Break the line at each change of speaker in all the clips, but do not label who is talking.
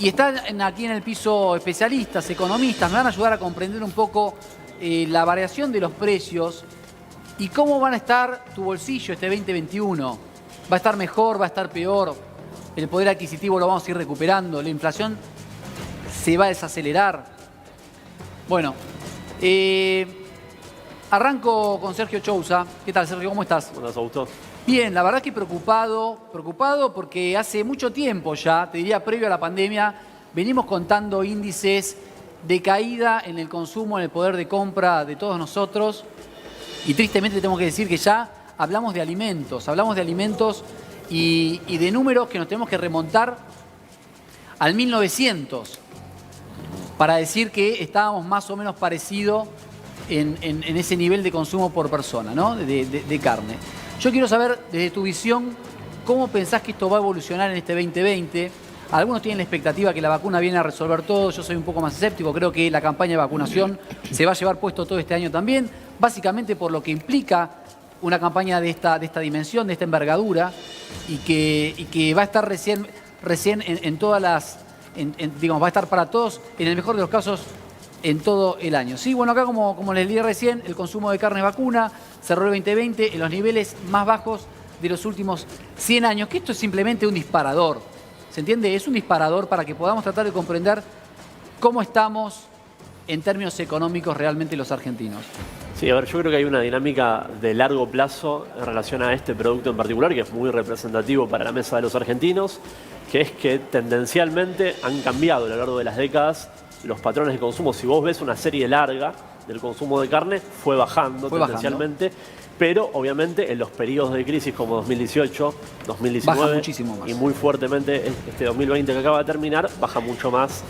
Y están aquí en el piso especialistas, economistas, me van a ayudar a comprender un poco la variación de los precios y cómo van a estar tu bolsillo este 2021. ¿Va a estar mejor? ¿Va a estar peor? ¿El poder adquisitivo lo vamos a ir recuperando? ¿La inflación se va a desacelerar? Bueno, arranco con Sergio Chousa. ¿Qué tal, Sergio? ¿Cómo estás?
Buenas, Augusto.
Bien, la verdad que preocupado porque hace mucho tiempo ya, te diría previo a la pandemia, venimos contando índices de caída en el consumo, en el poder de compra de todos nosotros y tristemente tenemos que decir que ya hablamos de alimentos y de números que nos tenemos que remontar al 1900 para decir que estábamos más o menos parecidos en ese nivel de consumo por persona, ¿no? de carne. Yo quiero saber, desde tu visión, cómo pensás que esto va a evolucionar en este 2020. Algunos tienen la expectativa que la vacuna viene a resolver todo. Yo soy un poco más escéptico. Creo que la campaña de vacunación se va a llevar puesto todo este año también, básicamente por lo que implica una campaña de esta dimensión, de esta envergadura, y que va a estar recién en todas las... digamos, va a estar para todos, en el mejor de los casos, en todo el año. Sí, bueno, acá como les leí recién, el consumo de carne vacuna cerró el 2020 en los niveles más bajos de los últimos 100 años, que esto es simplemente un disparador. ¿Se entiende? Es un disparador para que podamos tratar de comprender cómo estamos en términos económicos realmente los argentinos.
Sí, a ver, yo creo que hay una dinámica de largo plazo en relación a este producto en particular, que es muy representativo para la mesa de los argentinos, que es que tendencialmente han cambiado a lo largo de las décadas los patrones de consumo. Si vos ves una serie larga del consumo de carne, fue bajando tendencialmente, pero obviamente en los periodos de crisis como 2018, 2019
baja muchísimo más.
Y muy fuertemente este 2020 que acaba de terminar, baja mucho más.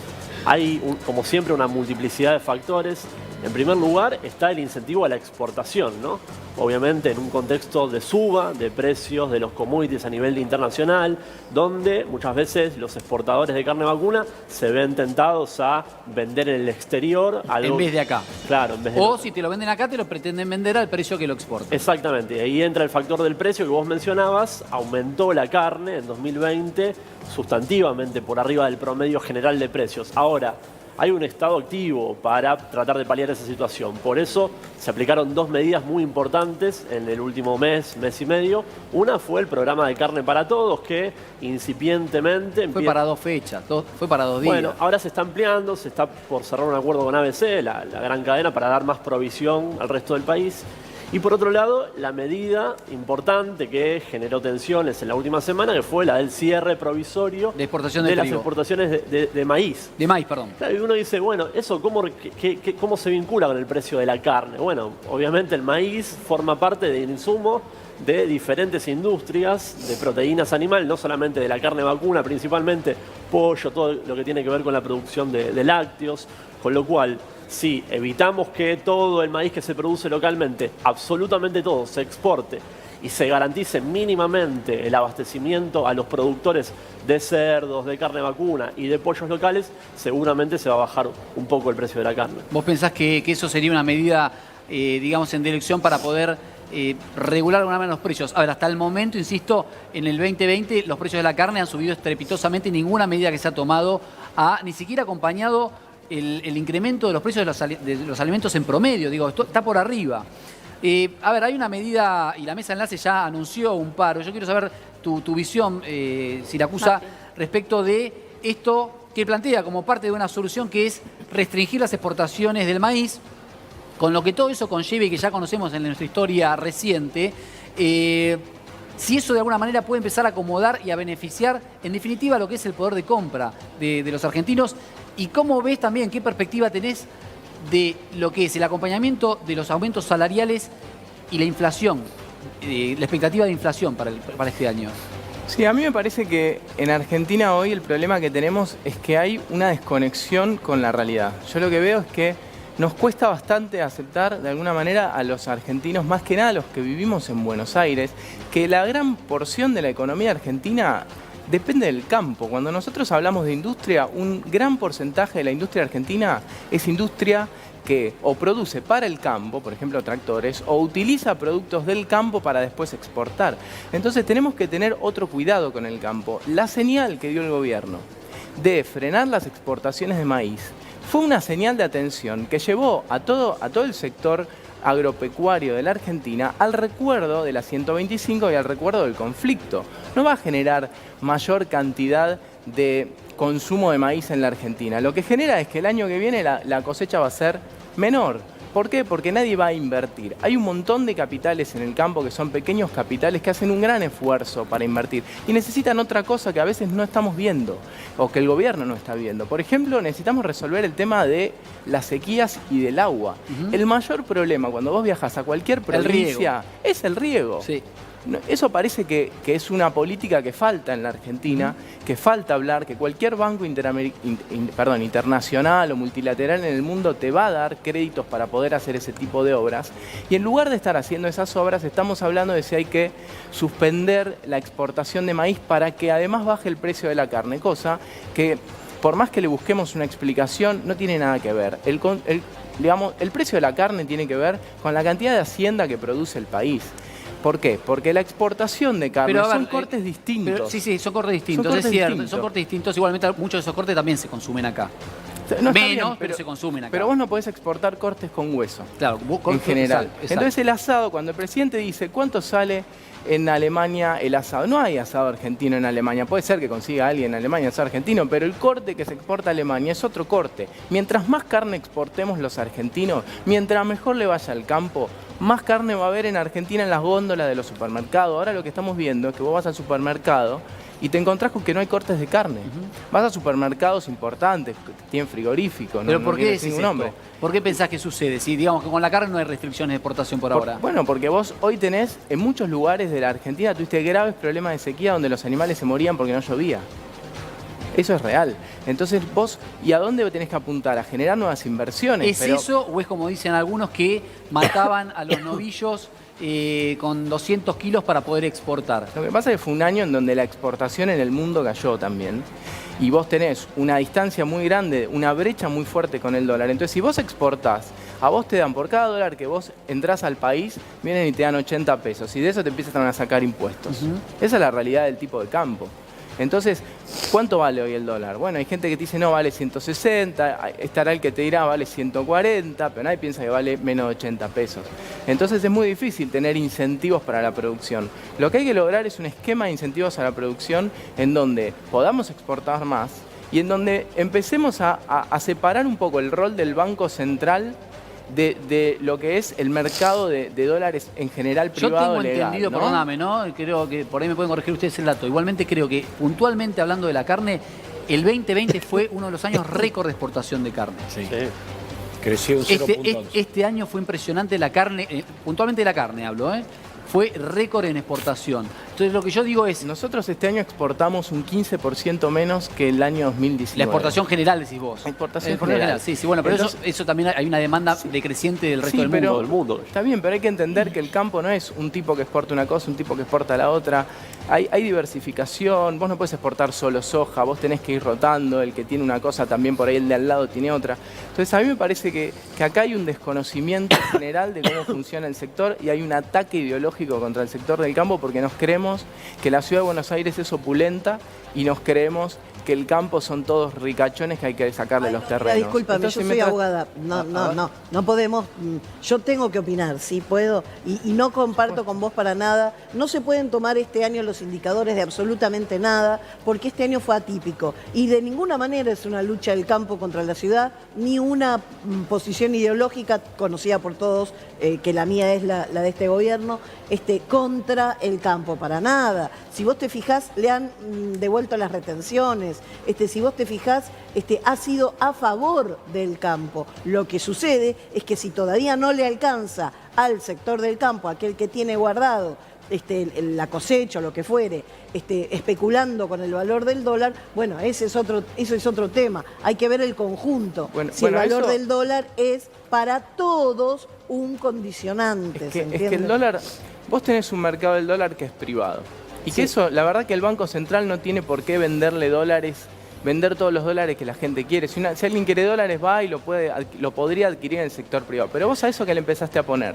Hay, como siempre, una multiplicidad de factores. En primer lugar está el incentivo a la exportación, ¿no? Obviamente en un contexto de suba de precios de los commodities a nivel internacional, donde muchas veces los exportadores de carne vacuna se ven tentados a vender en el exterior algo,
en vez de acá.
Claro, en vez de
o
acá.
Si te lo venden acá, te lo pretenden vender al precio que lo exportan.
Exactamente, ahí entra el factor del precio que vos mencionabas. Aumentó la carne en 2020 sustantivamente por arriba del promedio general de precios. Ahora, hay un estado activo para tratar de paliar esa situación. Por eso se aplicaron dos medidas muy importantes en el último mes y medio. Una fue el programa de carne para todos, que incipientemente...
Fue para 2 fechas, fue para 2 días.
Bueno, ahora se está ampliando, se está por cerrar un acuerdo con ABC, la gran cadena, para dar más provisión al resto del país. Y por otro lado, la medida importante que generó tensiones en la última semana, que fue la del cierre provisorio
de exportación de
las exportaciones de maíz.
De maíz, perdón.
Claro, y uno dice, bueno, ¿eso cómo se vincula con el precio de la carne? Bueno, obviamente el maíz forma parte del insumo de diferentes industrias de proteínas animales, no solamente de la carne vacuna, principalmente pollo, todo lo que tiene que ver con la producción de lácteos, con lo cual... Si evitamos que todo el maíz que se produce localmente, absolutamente todo, se exporte y se garantice mínimamente el abastecimiento a los productores de cerdos, de carne vacuna y de pollos locales, seguramente se va a bajar un poco el precio de la carne.
¿Vos pensás que eso sería una medida, digamos, en dirección para poder regular alguna manera los precios? A ver, hasta el momento, insisto, en el 2020 los precios de la carne han subido estrepitosamente y ninguna medida que se ha tomado ha ni siquiera acompañado el incremento de los precios de los alimentos en promedio. Digo, esto está por arriba. A ver, hay una medida, y la mesa de enlace ya anunció un paro. Yo quiero saber tu visión, Siracusa, respecto de esto que plantea como parte de una solución que es restringir las exportaciones del maíz, con lo que todo eso conlleve y que ya conocemos en nuestra historia reciente. Si eso de alguna manera puede empezar a acomodar y a beneficiar, en definitiva, lo que es el poder de compra de los argentinos. ¿Y cómo ves también, qué perspectiva tenés de lo que es el acompañamiento de los aumentos salariales y la inflación, la expectativa de inflación para este año?
Sí, a mí me parece que en Argentina hoy el problema que tenemos es que hay una desconexión con la realidad. Yo lo que veo es que nos cuesta bastante aceptar de alguna manera a los argentinos, más que nada a los que vivimos en Buenos Aires, que la gran porción de la economía argentina depende del campo. Cuando nosotros hablamos de industria, un gran porcentaje de la industria argentina es industria que o produce para el campo, por ejemplo tractores, o utiliza productos del campo para después exportar. Entonces tenemos que tener otro cuidado con el campo. La señal que dio el gobierno de frenar las exportaciones de maíz fue una señal de atención que llevó a todo el sector agropecuario de la Argentina al recuerdo de la 125 y al recuerdo del conflicto. No va a generar mayor cantidad de consumo de maíz en la Argentina. Lo que genera es que el año que viene la cosecha va a ser menor. ¿Por qué? Porque nadie va a invertir. Hay un montón de capitales en el campo que son pequeños capitales que hacen un gran esfuerzo para invertir y necesitan otra cosa que a veces no estamos viendo o que el gobierno no está viendo. Por ejemplo, necesitamos resolver el tema de las sequías y del agua. El mayor problema cuando vos viajas a cualquier provincia es el riego.
Sí.
Eso parece que es una política que falta en la Argentina, que falta hablar, que cualquier banco internacional o multilateral en el mundo te va a dar créditos para poder hacer ese tipo de obras. Y en lugar de estar haciendo esas obras, estamos hablando de si hay que suspender la exportación de maíz para que además baje el precio de la carne, cosa que por más que le busquemos una explicación, no tiene nada que ver. El precio de la carne tiene que ver con la cantidad de hacienda que produce el país. ¿Por qué? Porque la exportación de carne son cortes distintos.
Sí, son cortes distintos, es cierto. Son cortes distintos. Igualmente, muchos de esos cortes también se consumen acá.
No,
menos, pero se consumen acá.
Pero vos no podés exportar cortes con hueso.
Claro,
en general.
Exacto.
Entonces el asado, cuando el presidente dice cuánto sale en Alemania el asado, no hay asado argentino en Alemania. Puede ser que consiga alguien en Alemania asado argentino, pero el corte que se exporta a Alemania es otro corte. Mientras más carne exportemos los argentinos, mientras mejor le vaya al campo, más carne va a haber en Argentina en las góndolas de los supermercados. Ahora lo que estamos viendo es que vos vas al supermercado y te encontrás con que no hay cortes de carne. Vas a supermercados importantes, que tienen frigoríficos,
¿Pero
no
por qué
tiene
decís
ningún
esto?
nombre.
¿Por qué pensás que sucede? Si digamos que con la carne no hay restricciones de exportación por ahora.
Bueno, porque vos hoy tenés, en muchos lugares de la Argentina, tuviste graves problemas de sequía donde los animales se morían porque no llovía. Eso es real. Entonces vos, ¿y a dónde tenés que apuntar? A generar nuevas inversiones.
¿Es eso o es como dicen algunos que mataban a los novillos con 200 kilos para poder exportar?
Lo que pasa es que fue un año en donde la exportación en el mundo cayó también. Y vos tenés una distancia muy grande, una brecha muy fuerte con el dólar. Entonces, si vos exportás, a vos te dan por cada dólar que vos entrás al país, vienen y te dan 80 pesos. Y de eso te empiezan a sacar impuestos. Esa es la realidad del tipo de campo. Entonces, ¿cuánto vale hoy el dólar? Bueno, hay gente que te dice, no, vale 160, estará el que te dirá, vale 140, pero nadie piensa que vale menos de 80 pesos. Entonces es muy difícil tener incentivos para la producción. Lo que hay que lograr es un esquema de incentivos a la producción en donde podamos exportar más y en donde empecemos a separar un poco el rol del Banco Central de lo que es el mercado de dólares en general privado.
Yo tengo
legal,
entendido,
¿no?
perdóname, ¿no? Creo que por ahí me pueden corregir ustedes el dato. Igualmente creo que puntualmente hablando de la carne, el 2020 fue uno de los años récord de exportación de carne.
Sí. Creció un 0.11.
Este año fue impresionante la carne, puntualmente de la carne hablo, fue récord en exportación. Entonces lo que yo digo es...
Nosotros este año exportamos un 15% menos que el año 2019.
La exportación general, decís vos.
Exportación general.
Sí, bueno, pero
entonces,
eso también hay una demanda decreciente del resto del mundo.
Está bien, pero hay que entender que el campo no es un tipo que exporta una cosa, un tipo que exporta la otra. Hay diversificación, vos no puedes exportar solo soja, vos tenés que ir rotando, el que tiene una cosa también por ahí el de al lado tiene otra. Entonces a mí me parece que acá hay un desconocimiento general de cómo funciona el sector y hay un ataque ideológico contra el sector del campo porque nos creemos que la ciudad de Buenos Aires es opulenta y nos creemos que el campo son todos ricachones que hay que sacarle los terrenos.
Discúlpame, yo soy abogada. No podemos. Yo tengo que opinar, sí puedo. Y no comparto con vos para nada. No se pueden tomar este año los indicadores de absolutamente nada, porque este año fue atípico. Y de ninguna manera es una lucha del campo contra la ciudad, ni una posición ideológica conocida por todos, que la mía es la de este gobierno, contra el campo, para nada. Si vos te fijás, le han devuelto las retenciones. Si vos te fijás, ha sido a favor del campo. Lo que sucede es que si todavía no le alcanza al sector del campo, aquel que tiene guardado la cosecha o lo que fuere, especulando con el valor del dólar, bueno, eso es otro tema. Hay que ver el conjunto. El valor del dólar es para todos un condicionante.
Es que el dólar, vos tenés un mercado del dólar que es privado. Y que eso, la verdad que el Banco Central no tiene por qué venderle dólares, vender todos los dólares que la gente quiere. Si alguien quiere dólares, va y lo podría adquirir en el sector privado. Pero vos a eso que le empezaste a poner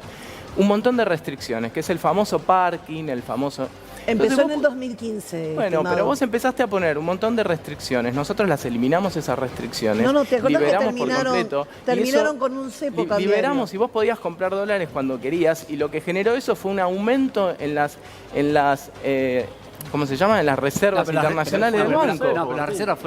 un montón de restricciones, que es el famoso parking, el famoso...
Empezó
Entonces
en el
vos-
2015.
Bueno,
estimado.
pero vos empezaste a poner un montón de restricciones. Nosotros las eliminamos esas restricciones.
No, ¿te acordás que
liberamos por
terminaron,
completo. Y
terminaron
eso
con un cepo
li-
cambiario?
Liberamos y vos podías comprar dólares cuando querías. Y lo que generó eso fue un aumento en las ¿cómo se llama? En las reservas internacionales del banco.
No, pero las reservas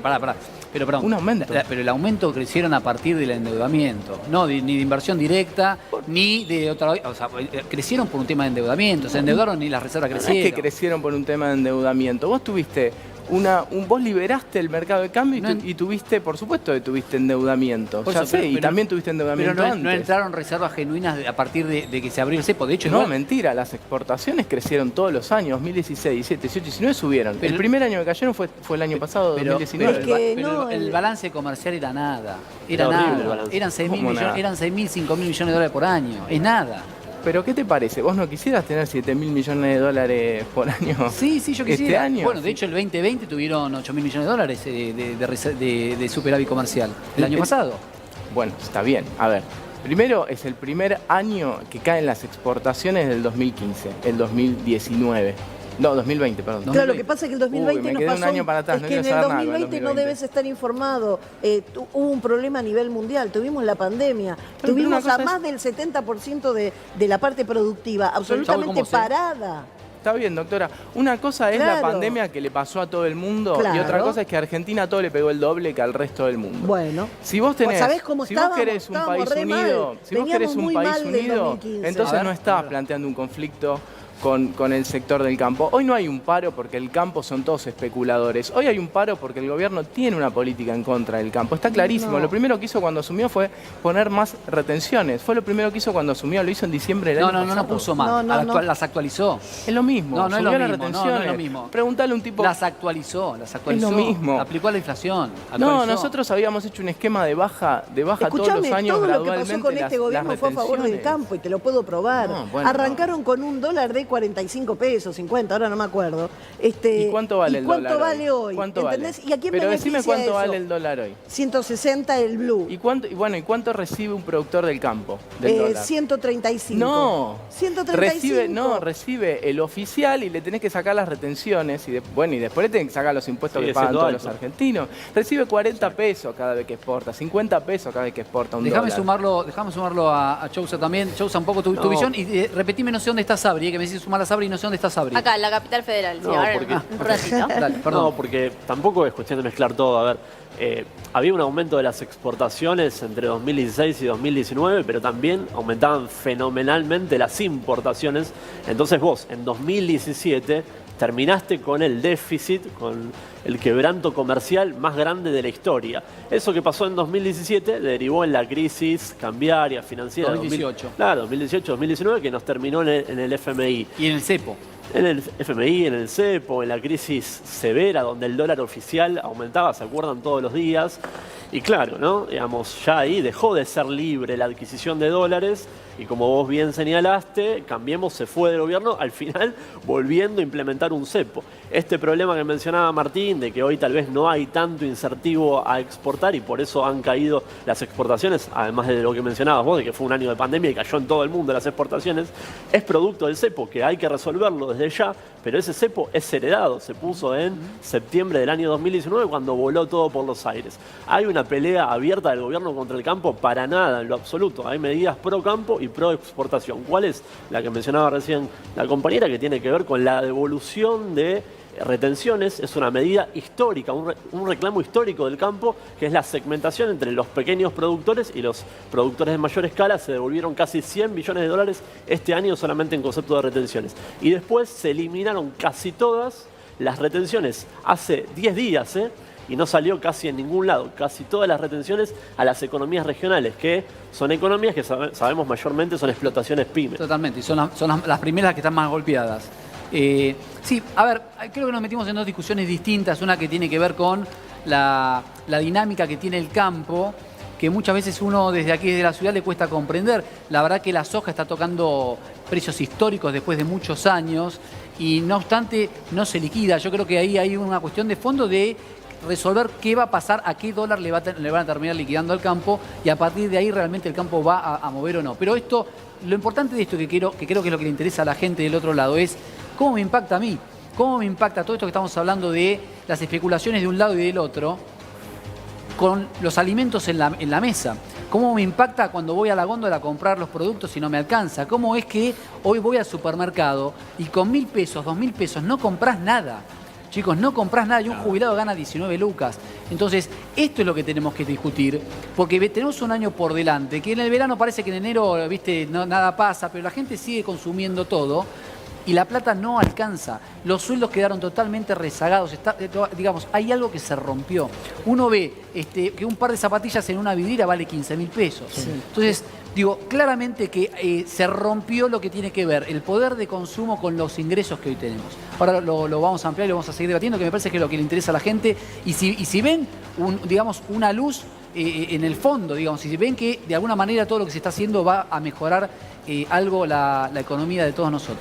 pará. Pero perdón.
Un aumento.
Pero el aumento crecieron a partir del endeudamiento. No ni de inversión directa, ni de otra. O sea, crecieron por un tema de endeudamiento. Se endeudaron y las reservas
No es
crecieron.
que crecieron por un tema de endeudamiento. Vos tuviste vos liberaste el mercado de cambio y tuviste, por supuesto que tuviste endeudamiento.
Por
Ya
eso,
sé,
pero-
y también tuviste endeudamiento
Pero no
antes.
entraron reservas genuinas a partir de que se abrió el cepo. De hecho,
No,
igual-
mentira, las exportaciones crecieron todos los años, 2016, 17, 18, 19 subieron.
Pero-
el primer año que cayeron fue el año pasado,
pero
2019.
Es que
pero
no,
el balance comercial era nada.
Era horrible el
nada.
balance.
Eran 6.000
¿Cómo
millones,
nada?
eran 6.000, 5.000 millones de dólares por año. Es nada.
Pero ¿qué te parece? ¿Vos no quisieras tener 7.000 millones de dólares por año?
Sí, yo quisiera.
Este año.
Bueno, de hecho, el 2020 tuvieron 8.000 millones de dólares de superávit comercial. El año pasado.
Bueno, está bien. A ver, primero es el primer año que caen las exportaciones del 2015, el 2019. No, 2020, perdón.
Claro, lo que pasa es que el 2020
me
nos
quedé un
pasó.
año para atrás,
es
no
que en
quiero
el
saber nada con el
2020 no
2020.
debes estar informado. Hubo un problema a nivel mundial, tuvimos la pandemia,
Pero
tuvimos
una
a
cosa
más del 70% de la parte productiva absolutamente
¿cómo sé?
parada.
Está bien, doctora. Una cosa es la
Claro.
pandemia que le pasó a todo el mundo y
Claro.
otra cosa es que a Argentina todo le pegó el doble que al resto del mundo.
Bueno.
Si vos tenés,
¿Sabés cómo
si vos
estábamos?
querés un
Estábamos
país
re mal.
unido, si vos
Veníamos
querés un
muy
país
mal del
unido,
2015.
entonces
A ver,
no estabas planteando un conflicto con el sector del campo. Hoy no hay un paro porque el campo son todos especuladores. Hoy hay un paro porque el gobierno tiene una política en contra del campo. Está clarísimo.
No.
Lo primero que hizo cuando asumió fue poner más retenciones. Fue lo primero que hizo cuando asumió. Lo hizo en diciembre del
No,
año
no
pasado.
puso más.
No.
Las actualizó.
Es lo mismo.
No, no es
Subió
lo
las
mismo, no,
retenciones.
no es lo mismo.
Preguntale a un tipo.
Las actualizó.
Es lo mismo.
Aplicó a la inflación.
No,
actualizó.
nosotros habíamos hecho un esquema de baja todos
Escuchame,
los años
todo lo que
gradualmente
pasó con este gobierno fue a favor del
retenciones.
campo y te lo puedo probar.
No, bueno,
Arrancaron con un dólar de 45 pesos, 50, ahora no me acuerdo.
¿Y cuánto vale el dólar?
vale hoy?
¿Cuánto
¿Entendés?
vale?
¿Y a quién
Pero
beneficia
decime cuánto
eso?
vale el dólar hoy.
160 el blue.
¿Y cuánto recibe un productor del campo del dólar?
135.
No,
135.
recibe el oficial y le tenés que sacar las retenciones y después le tenés que sacar los impuestos
Sigue
que pagan
siendo
todos
alto.
los argentinos. Recibe 40 pesos cada vez que exporta, 50 pesos cada vez que exporta un
Déjame
dólar.
sumarlo a Chousa también. Chousa, un poco tu
No.
visión. Y repetime, no sé dónde está Sabri, que me decís sumar a Sabri y no sé dónde está Sabri.
Acá, en la capital federal. Sí,
No,
ahora
porque-
un ratito.
Dale, perdón.
No, porque tampoco es cuestión de mezclar todo. A ver, había un aumento de las exportaciones entre 2016 y 2019, pero también aumentaban fenomenalmente las importaciones. Entonces vos, en 2017, terminaste con el déficit, con el quebranto comercial más grande de la historia. Eso que pasó en 2017 derivó en la crisis cambiaria, financiera.
2018.
Claro, 2018-2019, que nos terminó en el FMI.
Y en el cepo.
En el FMI, en el cepo, en la crisis severa donde el dólar oficial aumentaba, ¿se acuerdan? Todos los días. Y claro, ¿no? Digamos, ya ahí dejó de ser libre la adquisición de dólares y como vos bien señalaste, Cambiemos se fue del gobierno, al final volviendo a implementar un cepo. Este problema que mencionaba Martín, de que hoy tal vez no hay tanto incentivo a exportar y por eso han caído las exportaciones, además de lo que mencionabas vos, de que fue un año de pandemia y cayó en todo el mundo las exportaciones, es producto del cepo, que hay que resolverlo desde ya, pero ese cepo es heredado, se puso en septiembre del año 2019 cuando voló todo por los aires. ¿Hay una pelea abierta del gobierno contra el campo? Para nada, en lo absoluto. Hay medidas pro campo y pro exportación. ¿Cuál es? La que mencionaba recién la compañera, que tiene que ver con la devolución de retenciones. Es una medida histórica, un reclamo histórico del campo, que es la segmentación entre los pequeños productores y los productores de mayor escala. Se devolvieron casi 100 billones de dólares este año solamente en concepto de retenciones. Y después se eliminaron casi todas las retenciones hace 10 días, y no salió casi en ningún lado, casi todas las retenciones a las economías regionales, que son economías que sabemos mayormente son explotaciones pymes.
Totalmente, y son las primeras que están más golpeadas. Sí, a ver, creo que nos metimos en dos discusiones distintas. Una que tiene que ver con la dinámica que tiene el campo, que muchas veces uno desde aquí, desde la ciudad, le cuesta comprender. La verdad que la soja está tocando precios históricos después de muchos años y no obstante no se liquida. Yo creo que ahí hay una cuestión de fondo de resolver qué va a pasar, a qué dólar le van a terminar liquidando al campo y a partir de ahí realmente el campo va a mover o no. Pero esto, lo importante de esto que creo que es lo que le interesa a la gente del otro lado es ¿Cómo me impacta a mí? ¿Cómo me impacta todo esto que estamos hablando de las especulaciones de un lado y del otro con los alimentos en la mesa? ¿Cómo me impacta cuando voy a la góndola a comprar los productos y no me alcanza? ¿Cómo es que hoy voy al supermercado y con 1.000 pesos, 2.000 pesos no compras nada? Chicos, no compras nada y un jubilado gana 19 lucas. Entonces, esto es lo que tenemos que discutir, porque tenemos un año por delante, que en el verano parece que en enero, viste, nada pasa, pero la gente sigue consumiendo todo y la plata no alcanza. Los sueldos quedaron totalmente rezagados. Digamos, hay algo que se rompió. Uno ve que un par de zapatillas en una vidriera vale 15.000 pesos. Sí. Entonces, digo, claramente que se rompió lo que tiene que ver el poder de consumo con los ingresos que hoy tenemos. Ahora lo vamos a ampliar y lo vamos a seguir debatiendo, que me parece que es lo que le interesa a la gente. Y si ven, digamos, una luz en el fondo, digamos, si ven que de alguna manera todo lo que se está haciendo va a mejorar algo la economía de todos nosotros.